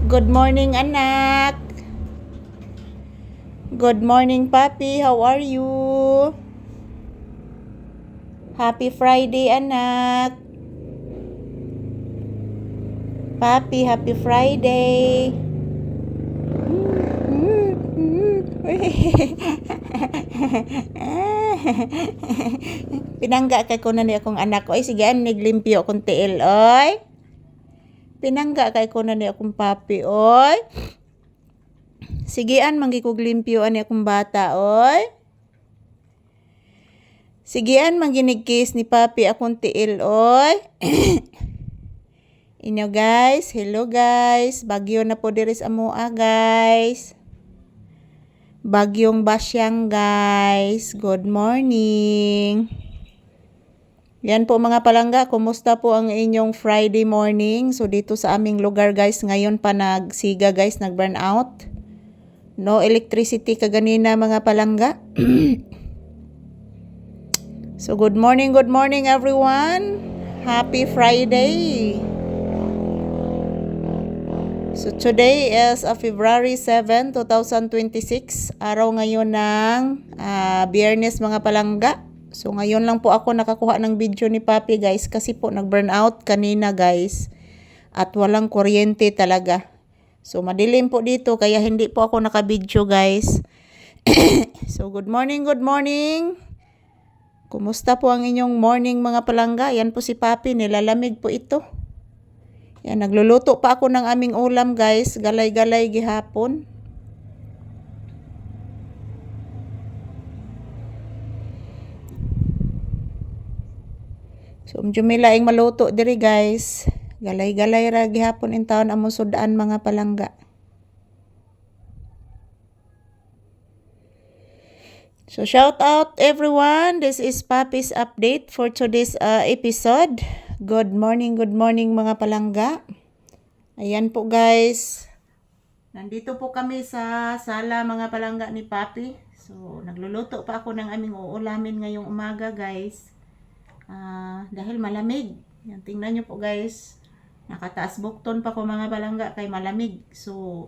Good morning, anak. Good morning, papi. How are you? Happy Friday, anak. Papi, happy Friday. Pinangga kay ko na ni akong anak. Oy, sige, naglimpyo akong tiil, oy. Pinangga kay ko na ni akong papi, oy. Sigian manggikog limpyo ani akong bata, oy. Sigian manginigkis ni papi akong tiil, oy. Inyo guys, hello guys. Bagyo na po diri sa amoa, guys. Bagyong Basyang, guys. Good morning. Yan po mga palangga, kumusta po ang inyong Friday morning? So dito sa aming lugar, guys, ngayon pa nagsiga, guys, nag-burn out. No electricity kaganina mga palangga. So good morning everyone. Happy Friday. So today is February 7, 2026. Araw ngayon ng Biyernes mga palangga. So ngayon lang po ako nakakuha ng video ni Papi, guys, kasi po nag-burn out kanina, guys. At walang kuryente talaga. So madilim po dito kaya hindi po ako naka-video, guys. So good morning. Kumusta po ang inyong morning mga palangga? Yan po si Papi, nilalamig po ito. Yan, nagluluto pa ako ng aming ulam, guys. Galay-galay gihapon. So, laing maluto diri, guys. Galay-galay ra gihapon in taon among sudan mga palangga. So, shout out everyone. This is Papi's update for today's episode. Good morning mga palangga. Ayan po, guys. Nandito po kami sa sala mga palangga ni Papi. So, nagluluto pa ako ng aming uulamin ngayong umaga, guys. Dahil malamig. Yan, tingnan nyo po, guys. Nakataas bukton pa ko mga palangga kay malamig. So,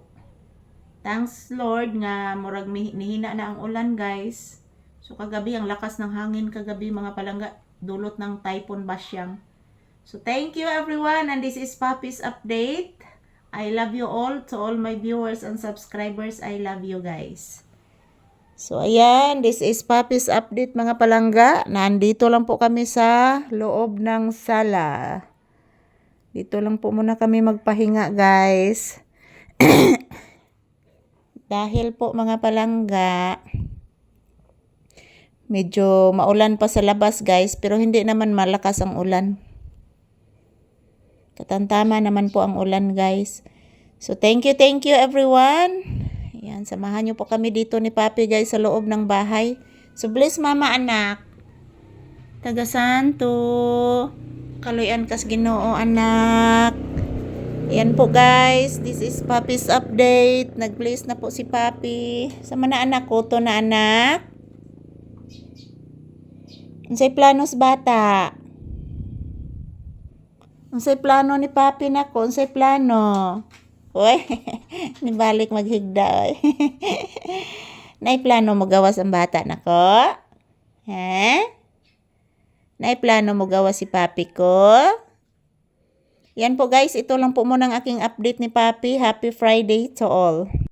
thanks Lord nga murag nihina na ang ulan, guys. So, kagabi ang lakas ng hangin kagabi mga palangga. Dulot ng Typhoon Basyang. So, thank you everyone, and this is Papi's update. I love you all, to all my viewers and subscribers. I love you guys. So, ayan, this is Papi's update mga palangga. Nandito lang po kami sa loob ng sala. Dito lang po muna kami magpahinga, guys. Dahil po mga palangga, medyo maulan pa sa labas, guys, pero hindi naman malakas ang ulan. Katantama naman po ang ulan, guys. So, thank you everyone. Ayan, samahan nyo po kami dito ni Papi, guys, sa loob ng bahay. So, bless mama, anak. Taga Santo. Kaluyan kas Ginoo, anak. Ayan po, guys. This is Papi's update. Nag-bless na po si Papi. Sama na anak ko to na anak. Unsay planos bata? Unsay plano ni Papi nako? Unsay plano? Oy, nibalik maghigda oy. Nay plano mo gawas ang bata nako? Ha? Nay plano mo gawas si Papi ko? Yan po, guys, ito lang po muna ang aking update ni Papi. Happy Friday to all.